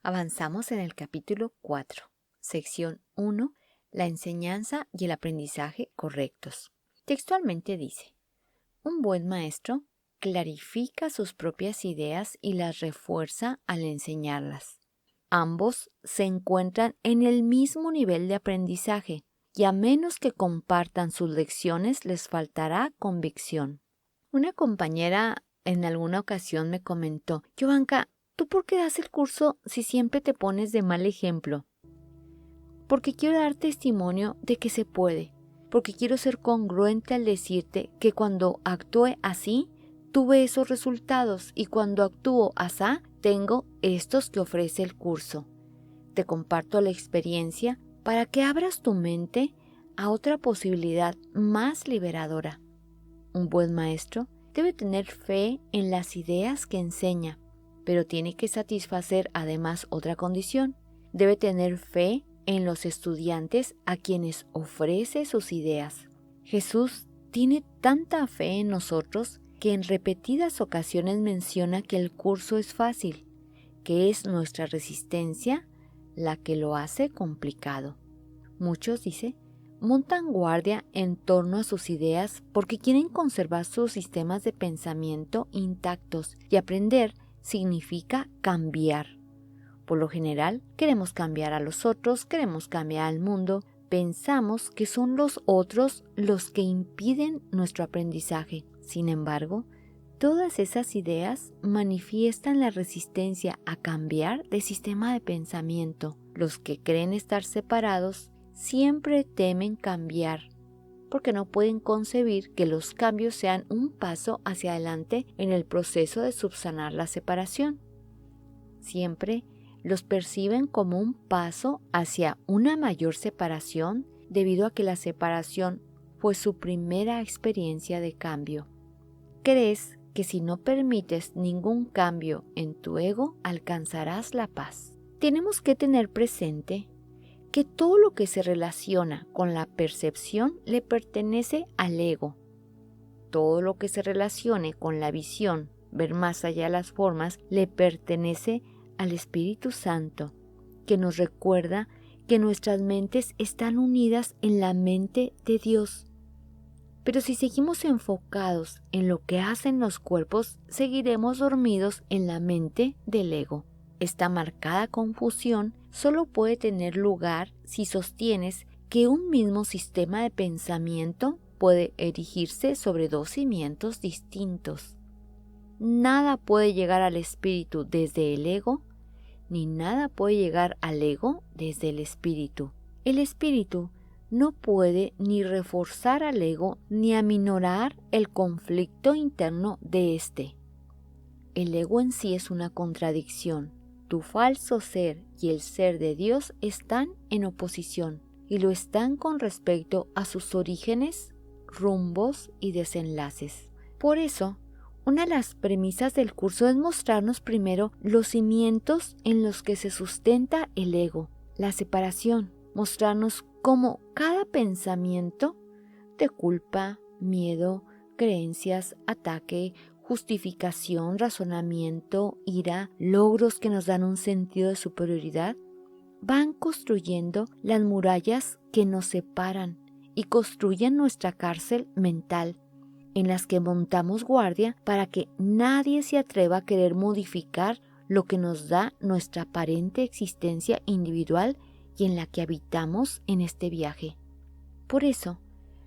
Avanzamos en el capítulo 4, sección 1, la enseñanza y el aprendizaje correctos. Textualmente dice: un buen maestro clarifica sus propias ideas y las refuerza al enseñarlas. Ambos se encuentran en el mismo nivel de aprendizaje y a menos que compartan sus lecciones les faltará convicción. Una compañera en alguna ocasión me comentó: Jovanka, ¿tú por qué das el curso si siempre te pones de mal ejemplo? Porque quiero dar testimonio de que se puede, porque quiero ser congruente al decirte que cuando actúe así, tuve esos resultados y cuando actúo asá, tengo estos que ofrece el curso. Te comparto la experiencia para que abras tu mente a otra posibilidad más liberadora. Un buen maestro debe tener fe en las ideas que enseña, pero tiene que satisfacer además otra condición. Debe tener fe en los estudiantes a quienes ofrece sus ideas. Jesús tiene tanta fe en nosotros que en repetidas ocasiones menciona que el curso es fácil, que es nuestra resistencia la que lo hace complicado. Muchos, dice, montan guardia en torno a sus ideas porque quieren conservar sus sistemas de pensamiento intactos y aprender significa cambiar. Por lo general, queremos cambiar a los otros, queremos cambiar al mundo, pensamos que son los otros los que impiden nuestro aprendizaje. Sin embargo, todas esas ideas manifiestan la resistencia a cambiar de sistema de pensamiento. Los que creen estar separados siempre temen cambiar, porque no pueden concebir que los cambios sean un paso hacia adelante en el proceso de subsanar la separación. Siempre los perciben como un paso hacia una mayor separación debido a que la separación fue su primera experiencia de cambio. Crees que si no permites ningún cambio en tu ego, alcanzarás la paz. Tenemos que tener presente que todo lo que se relaciona con la percepción le pertenece al ego. Todo lo que se relacione con la visión, ver más allá de las formas, le pertenece al Espíritu Santo, que nos recuerda que nuestras mentes están unidas en la mente de Dios. Pero si seguimos enfocados en lo que hacen los cuerpos, seguiremos dormidos en la mente del ego. Esta marcada confusión solo puede tener lugar si sostienes que un mismo sistema de pensamiento puede erigirse sobre dos cimientos distintos. Nada puede llegar al espíritu desde el ego, ni nada puede llegar al ego desde el espíritu. El espíritu no puede ni reforzar al ego ni aminorar el conflicto interno de éste. El ego en sí es una contradicción. Tu falso ser y el ser de Dios están en oposición y lo están con respecto a sus orígenes, rumbos y desenlaces. Por eso, una de las premisas del curso es mostrarnos primero los cimientos en los que se sustenta el ego, la separación, mostrarnos cómo cada pensamiento de culpa, miedo, creencias, ataque, justificación, razonamiento, ira, logros que nos dan un sentido de superioridad, van construyendo las murallas que nos separan y construyen nuestra cárcel mental, en las que montamos guardia para que nadie se atreva a querer modificar lo que nos da nuestra aparente existencia individual y en la que habitamos en este viaje. Por eso,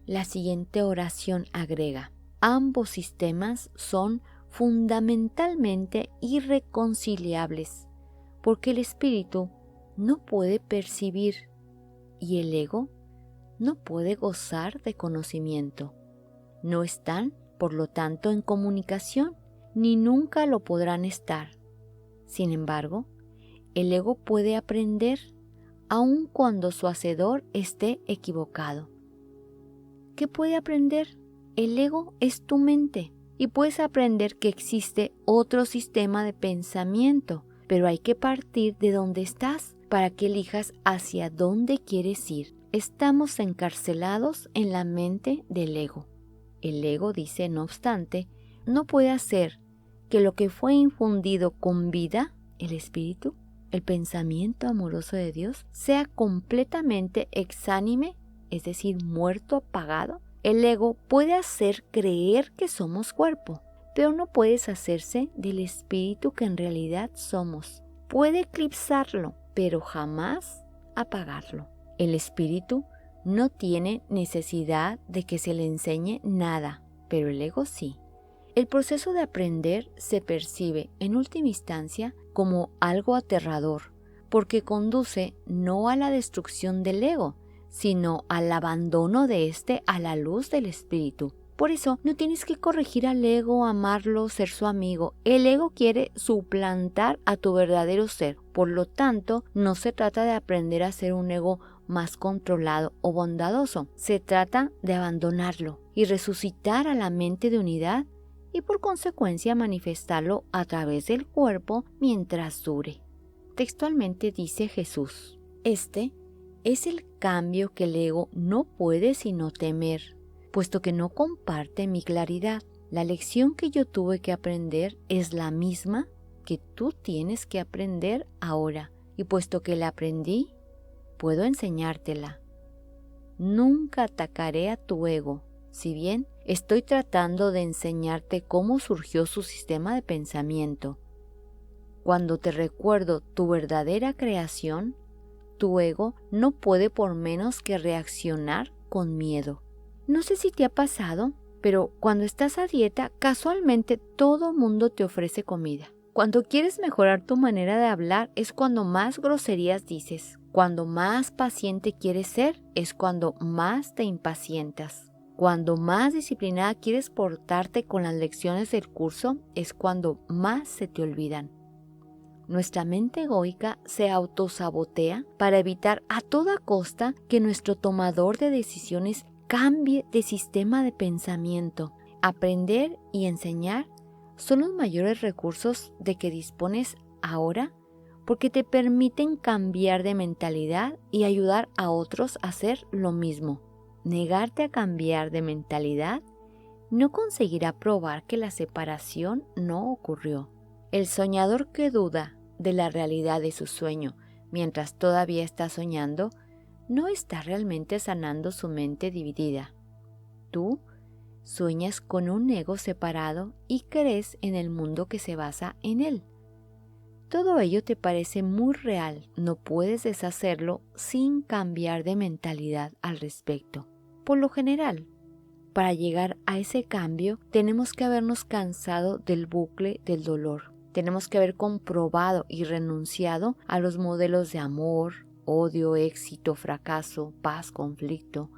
la siguiente oración agrega: ambos sistemas son fundamentalmente irreconciliables, porque el espíritu no puede percibir y el ego no puede gozar de conocimiento. No están, por lo tanto, en comunicación, ni nunca lo podrán estar. Sin embargo, el ego puede aprender, aun cuando su hacedor esté equivocado. ¿Qué puede aprender? El ego es tu mente y puedes aprender que existe otro sistema de pensamiento, pero hay que partir de donde estás para que elijas hacia dónde quieres ir. Estamos encarcelados en la mente del ego. El ego, dice, no obstante, no puede hacer que lo que fue infundido con vida, el espíritu, el pensamiento amoroso de Dios, sea completamente exánime, es decir, muerto, apagado, el ego puede hacer creer que somos cuerpo, pero no puede deshacerse del espíritu que en realidad somos. Puede eclipsarlo, pero jamás apagarlo. El espíritu no tiene necesidad de que se le enseñe nada, pero el ego sí. El proceso de aprender se percibe, en última instancia, como algo aterrador, porque conduce no a la destrucción del ego, sino al abandono de éste a la luz del espíritu. Por eso no tienes que corregir al ego, amarlo, ser su amigo. El ego quiere suplantar a tu verdadero ser. Por lo tanto, no se trata de aprender a ser un ego más controlado o bondadoso. Se trata de abandonarlo y resucitar a la mente de unidad y por consecuencia manifestarlo a través del cuerpo mientras dure. Textualmente dice Jesús: este es el cambio que el ego no puede sino temer, puesto que no comparte mi claridad. La lección que yo tuve que aprender es la misma que tú tienes que aprender ahora, y puesto que la aprendí, puedo enseñártela. Nunca atacaré a tu ego, si bien estoy tratando de enseñarte cómo surgió su sistema de pensamiento. Cuando te recuerdo tu verdadera creación, tu ego no puede por menos que reaccionar con miedo. No sé si te ha pasado, pero cuando estás a dieta, casualmente todo mundo te ofrece comida. Cuando quieres mejorar tu manera de hablar es cuando más groserías dices. Cuando más paciente quieres ser es cuando más te impacientas. Cuando más disciplinada quieres portarte con las lecciones del curso es cuando más se te olvidan. Nuestra mente egoica se autosabotea para evitar a toda costa que nuestro tomador de decisiones cambie de sistema de pensamiento. Aprender y enseñar son los mayores recursos de que dispones ahora porque te permiten cambiar de mentalidad y ayudar a otros a hacer lo mismo. Negarte a cambiar de mentalidad no conseguirá probar que la separación no ocurrió. El soñador que duda de la realidad de su sueño mientras todavía está soñando, no está realmente sanando su mente dividida. Tú sueñas con un ego separado y crees en el mundo que se basa en él. Todo ello te parece muy real, no puedes deshacerlo sin cambiar de mentalidad al respecto. Por lo general, para llegar a ese cambio, tenemos que habernos cansado del bucle del dolor. Tenemos que haber comprobado y renunciado a los modelos de amor, odio, éxito, fracaso, paz, conflicto,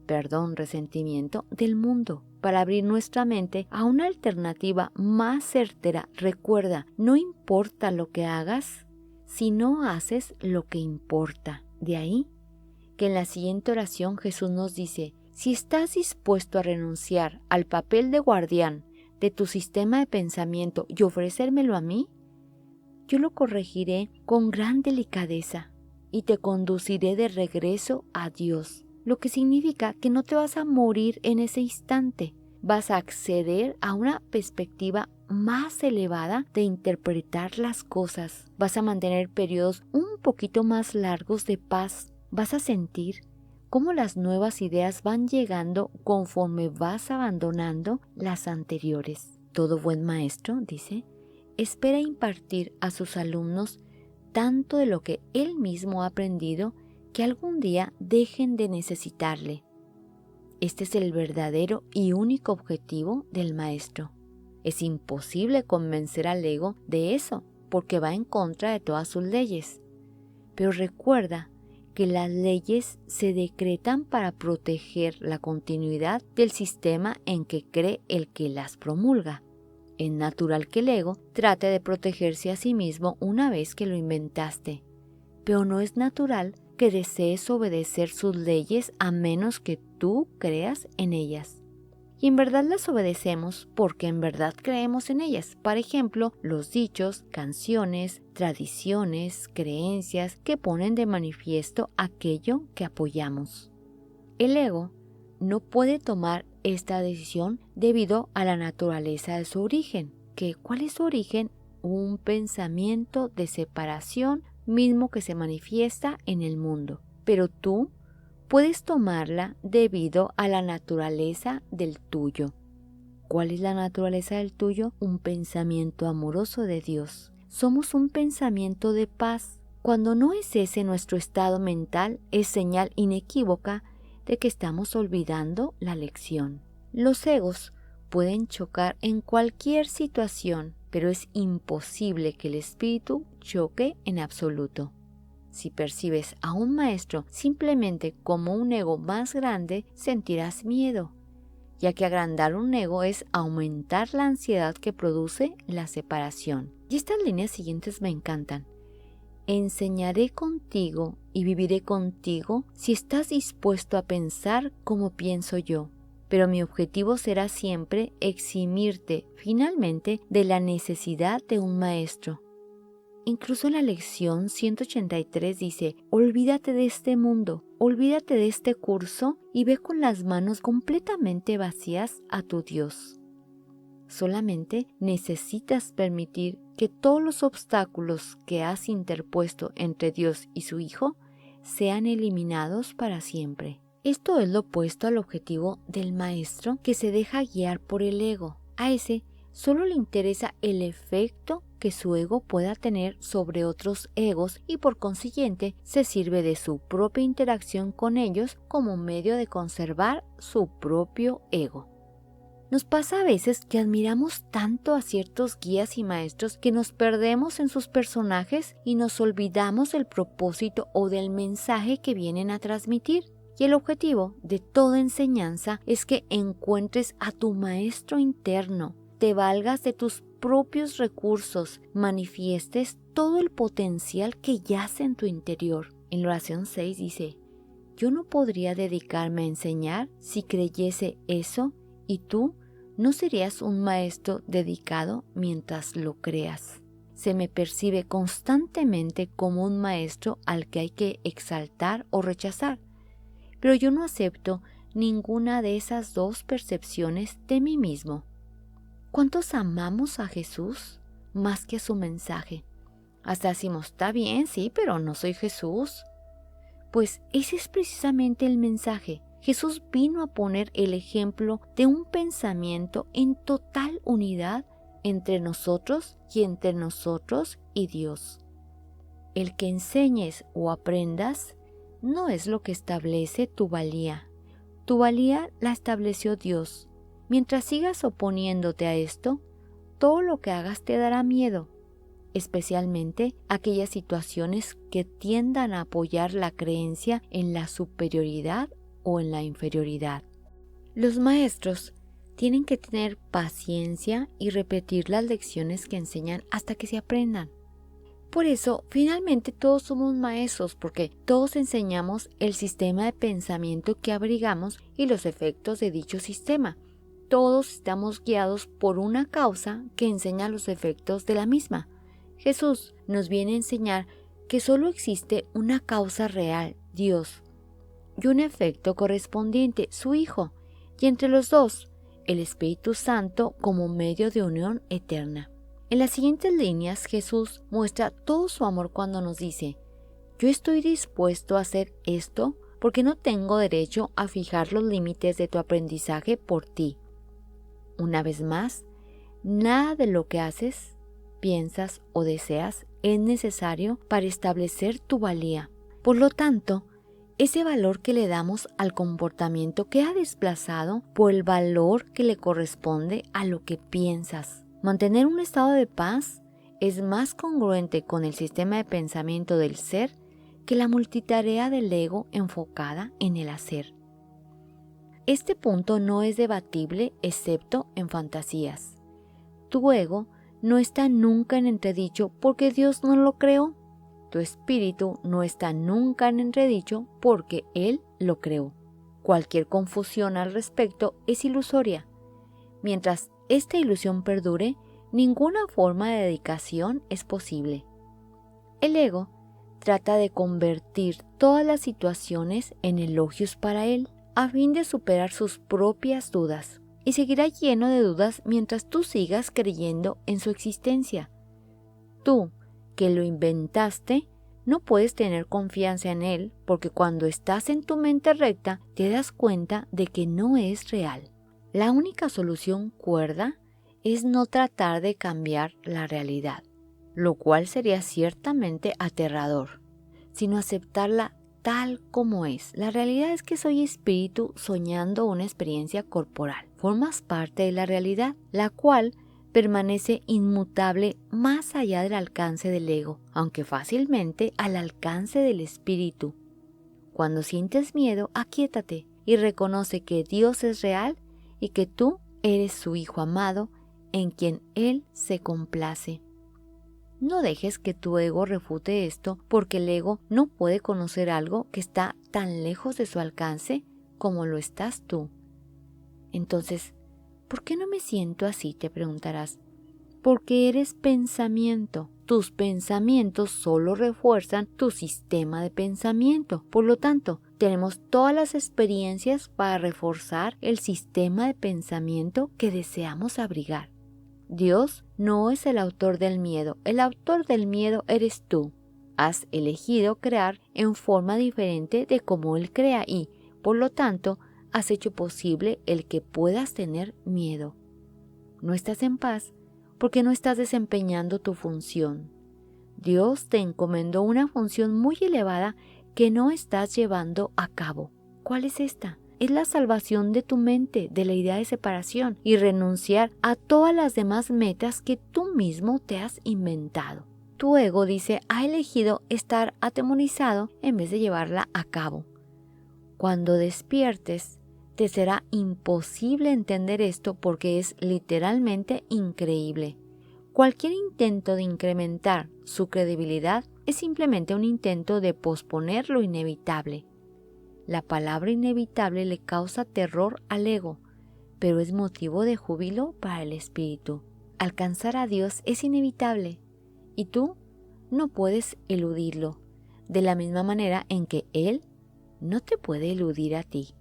perdón, resentimiento del mundo, para abrir nuestra mente a una alternativa más certera. Recuerda, no importa lo que hagas si no haces lo que importa. De ahí que en la siguiente oración Jesús nos dice: si estás dispuesto a renunciar al papel de guardián de tu sistema de pensamiento y ofrecérmelo a mí, yo lo corregiré con gran delicadeza y te conduciré de regreso a Dios, lo que significa que no te vas a morir en ese instante, vas a acceder a una perspectiva más elevada de interpretar las cosas, vas a mantener periodos un poquito más largos de paz, vas a sentir cómo las nuevas ideas van llegando conforme vas abandonando las anteriores. Todo buen maestro, dice, espera impartir a sus alumnos tanto de lo que él mismo ha aprendido que algún día dejen de necesitarle. Este es el verdadero y único objetivo del maestro. Es imposible convencer al ego de eso porque va en contra de todas sus leyes. Pero recuerda que las leyes se decretan para proteger la continuidad del sistema en que cree el que las promulga. Es natural que el ego trate de protegerse a sí mismo una vez que lo inventaste, pero no es natural que desees obedecer sus leyes a menos que tú creas en ellas. Y en verdad las obedecemos porque en verdad creemos en ellas. Por ejemplo, los dichos, canciones, tradiciones, creencias que ponen de manifiesto aquello que apoyamos. El ego no puede tomar esta decisión debido a la naturaleza de su origen. ¿Cuál es su origen? Un pensamiento de separación mismo que se manifiesta en el mundo, pero tú puedes tomarla debido a la naturaleza del tuyo. ¿Cuál es la naturaleza del tuyo? Un pensamiento amoroso de Dios. Somos un pensamiento de paz. Cuando no es ese nuestro estado mental, es señal inequívoca de que estamos olvidando la lección. Los egos pueden chocar en cualquier situación, pero es imposible que el espíritu choque en absoluto. Si percibes a un maestro simplemente como un ego más grande, sentirás miedo, ya que agrandar un ego es aumentar la ansiedad que produce la separación. Y estas líneas siguientes me encantan. Enseñaré contigo y viviré contigo si estás dispuesto a pensar como pienso yo. Pero mi objetivo será siempre eximirte finalmente de la necesidad de un maestro. Incluso en la lección 183 dice, olvídate de este mundo, olvídate de este curso y ve con las manos completamente vacías a tu Dios. Solamente necesitas permitir que todos los obstáculos que has interpuesto entre Dios y su Hijo sean eliminados para siempre. Esto es lo opuesto al objetivo del maestro que se deja guiar por el ego. A ese solo le interesa el efecto que su ego pueda tener sobre otros egos y por consiguiente se sirve de su propia interacción con ellos como medio de conservar su propio ego. Nos pasa a veces que admiramos tanto a ciertos guías y maestros que nos perdemos en sus personajes y nos olvidamos del propósito o del mensaje que vienen a transmitir. Y el objetivo de toda enseñanza es que encuentres a tu maestro interno, te valgas de tus propios recursos, manifiestes todo el potencial que yace en tu interior. En la oración 6 dice, yo no podría dedicarme a enseñar si creyese eso y tú no serías un maestro dedicado mientras lo creas. Se me percibe constantemente como un maestro al que hay que exaltar o rechazar. Pero yo no acepto ninguna de esas dos percepciones de mí mismo. ¿Cuántos amamos a Jesús más que a su mensaje? Hasta decimos, está bien, sí, pero no soy Jesús. Pues ese es precisamente el mensaje. Jesús vino a poner el ejemplo de un pensamiento en total unidad entre nosotros y Dios. El que enseñes o aprendas no es lo que establece tu valía. Tu valía la estableció Dios. Mientras sigas oponiéndote a esto, todo lo que hagas te dará miedo, especialmente aquellas situaciones que tiendan a apoyar la creencia en la superioridad o en la inferioridad. Los maestros tienen que tener paciencia y repetir las lecciones que enseñan hasta que se aprendan. Por eso, finalmente todos somos maestros porque todos enseñamos el sistema de pensamiento que abrigamos y los efectos de dicho sistema. Todos estamos guiados por una causa que enseña los efectos de la misma. Jesús nos viene a enseñar que solo existe una causa real, Dios, y un efecto correspondiente, su Hijo, y entre los dos, el Espíritu Santo como medio de unión eterna. En las siguientes líneas, Jesús muestra todo su amor cuando nos dice, yo estoy dispuesto a hacer esto porque no tengo derecho a fijar los límites de tu aprendizaje por ti. Una vez más, nada de lo que haces, piensas o deseas es necesario para establecer tu valía. Por lo tanto, ese valor que le damos al comportamiento queda desplazado por el valor que le corresponde a lo que piensas. Mantener un estado de paz es más congruente con el sistema de pensamiento del ser que la multitarea del ego enfocada en el hacer. Este punto no es debatible excepto en fantasías. Tu ego no está nunca en entredicho porque Dios no lo creó. Tu espíritu no está nunca en entredicho porque Él lo creó. Cualquier confusión al respecto es ilusoria. Mientras esta ilusión perdure, ninguna forma de dedicación es posible. El ego trata de convertir todas las situaciones en elogios para él, a fin de superar sus propias dudas, y seguirá lleno de dudas mientras tú sigas creyendo en su existencia. Tú, que lo inventaste, No puedes tener confianza en él porque cuando estás en tu mente recta te das cuenta de que no es real. La única solución cuerda es no tratar de cambiar la realidad, lo cual sería ciertamente aterrador, sino aceptarla tal como es. La realidad es que soy espíritu soñando una experiencia corporal. Formas parte de la realidad, la cual permanece inmutable más allá del alcance del ego, aunque fácilmente al alcance del espíritu. Cuando sientes miedo, aquíétate y reconoce que Dios es real y que tú eres su Hijo amado en quien Él se complace. No dejes que tu ego refute esto, porque el ego no puede conocer algo que está tan lejos de su alcance como lo estás tú. Entonces, ¿por qué no me siento así?, te preguntarás. Porque eres pensamiento. Tus pensamientos solo refuerzan tu sistema de pensamiento. Por lo tanto, tenemos todas las experiencias para reforzar el sistema de pensamiento que deseamos abrigar. Dios no es el autor del miedo. El autor del miedo eres tú. Has elegido crear en forma diferente de como Él crea y, por lo tanto, has hecho posible el que puedas tener miedo. No estás en paz porque no estás desempeñando tu función. Dios te encomendó una función muy elevada que no estás llevando a cabo. ¿Cuál es esta? Es la salvación de tu mente de la idea de separación y renunciar a todas las demás metas que tú mismo te has inventado. Tu ego dice ha elegido estar atemorizado en vez de llevarla a cabo. Cuando despiertes, te será imposible entender esto porque es literalmente increíble. Cualquier intento de incrementar su credibilidad es simplemente un intento de posponer lo inevitable. La palabra inevitable le causa terror al ego, pero es motivo de júbilo para el espíritu. Alcanzar a Dios es inevitable y tú no puedes eludirlo, de la misma manera en que Él no te puede eludir a ti.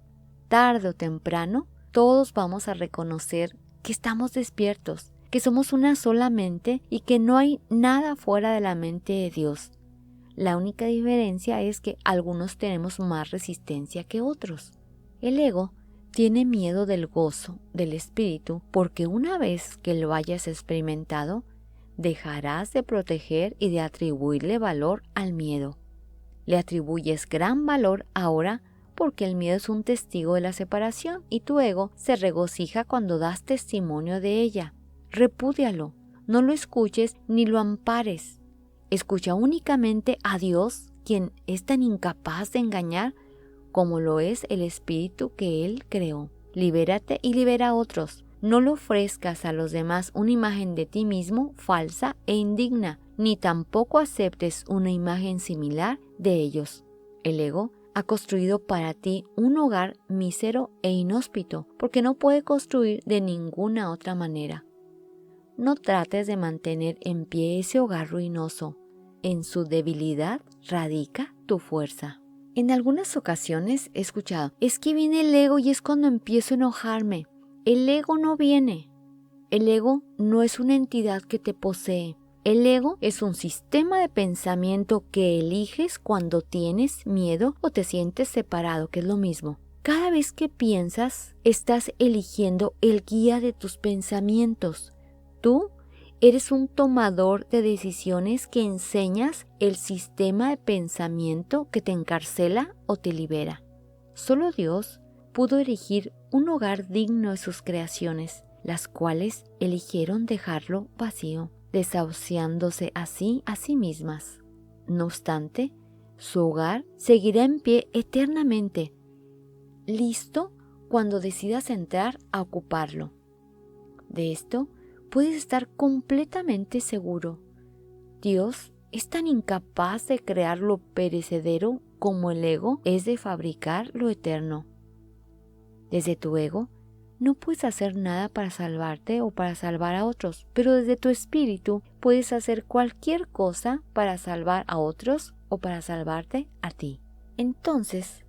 Tarde o temprano, todos vamos a reconocer que estamos despiertos, que somos una sola mente y que no hay nada fuera de la mente de Dios. La única diferencia es que algunos tenemos más resistencia que otros. El ego tiene miedo del gozo del espíritu porque una vez que lo hayas experimentado, dejarás de proteger y de atribuirle valor al miedo. Le atribuyes gran valor ahora porque el miedo es un testigo de la separación y tu ego se regocija cuando das testimonio de ella. Repúdialo, no lo escuches ni lo ampares. Escucha únicamente a Dios, quien es tan incapaz de engañar como lo es el espíritu que Él creó. Libérate y libera a otros. No le ofrezcas a los demás una imagen de ti mismo falsa e indigna, ni tampoco aceptes una imagen similar de ellos. El ego ha construido para ti un hogar mísero e inhóspito, porque no puede construir de ninguna otra manera. No trates de mantener en pie ese hogar ruinoso. En su debilidad radica tu fuerza. En algunas ocasiones he escuchado, es que viene el ego y es cuando empiezo a enojarme. El ego no viene. El ego no es una entidad que te posee. El ego es un sistema de pensamiento que eliges cuando tienes miedo o te sientes separado, que es lo mismo. Cada vez que piensas, estás eligiendo el guía de tus pensamientos. Tú eres un tomador de decisiones que enseñas el sistema de pensamiento que te encarcela o te libera. Solo Dios pudo erigir un hogar digno de sus creaciones, las cuales eligieron dejarlo vacío, desahuciándose así a sí mismas. No obstante, su hogar seguirá en pie eternamente, listo cuando decidas entrar a ocuparlo. De esto puedes estar completamente seguro. Dios es tan incapaz de crear lo perecedero como el ego es de fabricar lo eterno. Desde tu ego no puedes hacer nada para salvarte o para salvar a otros, pero desde tu espíritu puedes hacer cualquier cosa para salvar a otros o para salvarte a ti. Entonces,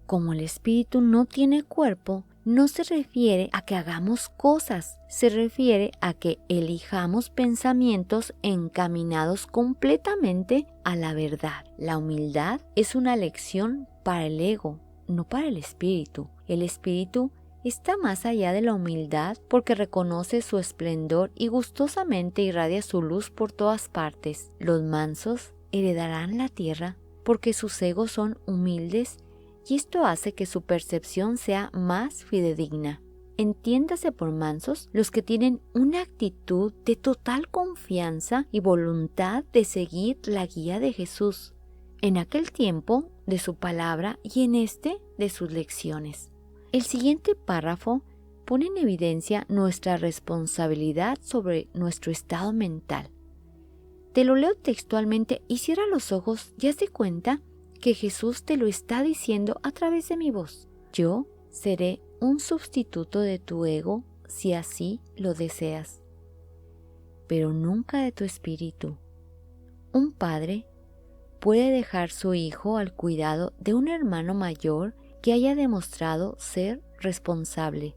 como el espíritu no tiene cuerpo, no se refiere a que hagamos cosas, se refiere a que elijamos pensamientos encaminados completamente a la verdad. La humildad es una lección para el ego, no para el espíritu. El espíritu está más allá de la humildad porque reconoce su esplendor y gustosamente irradia su luz por todas partes. Los mansos heredarán la tierra porque sus egos son humildes y esto hace que su percepción sea más fidedigna. Entiéndase por mansos los que tienen una actitud de total confianza y voluntad de seguir la guía de Jesús, en aquel tiempo de su palabra y en este de sus lecciones. El siguiente párrafo pone en evidencia nuestra responsabilidad sobre nuestro estado mental. Te lo leo textualmente y cierra los ojos y haz de cuenta que Jesús te lo está diciendo a través de mi voz. Yo seré un sustituto de tu ego si así lo deseas, pero nunca de tu espíritu. Un padre puede dejar su hijo al cuidado de un hermano mayor que haya demostrado ser responsable,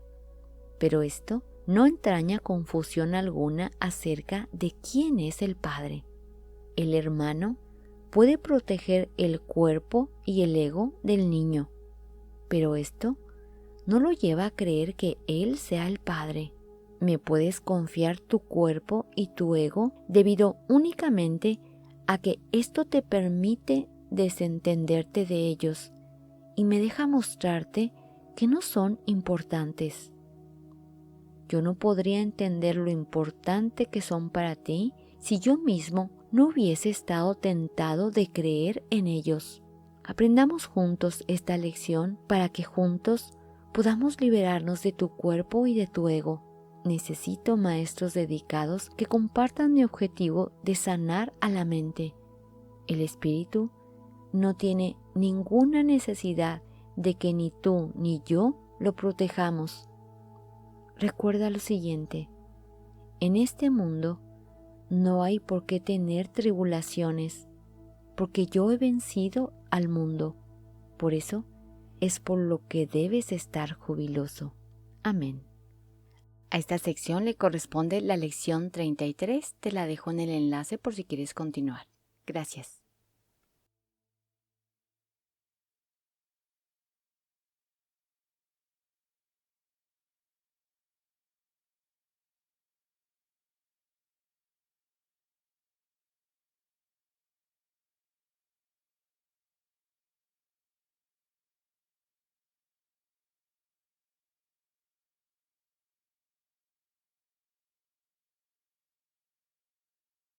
pero esto no entraña confusión alguna acerca de quién es el padre. El hermano puede proteger el cuerpo y el ego del niño, pero esto no lo lleva a creer que él sea el padre. Me puedes confiar tu cuerpo y tu ego debido únicamente a que esto te permite desentenderte de ellos y me deja mostrarte que no son importantes. Yo no podría entender lo importante que son para ti si yo mismo no hubiese estado tentado de creer en ellos. Aprendamos juntos esta lección para que juntos podamos liberarnos de tu cuerpo y de tu ego. Necesito maestros dedicados que compartan mi objetivo de sanar a la mente. El espíritu no tiene ninguna necesidad de que ni tú ni yo lo protejamos. Recuerda lo siguiente: en este mundo no hay por qué tener tribulaciones, porque yo he vencido al mundo. Por eso es por lo que debes estar jubiloso. Amén. A esta sección le corresponde la lección 33. Te la dejo en el enlace por si quieres continuar. Gracias.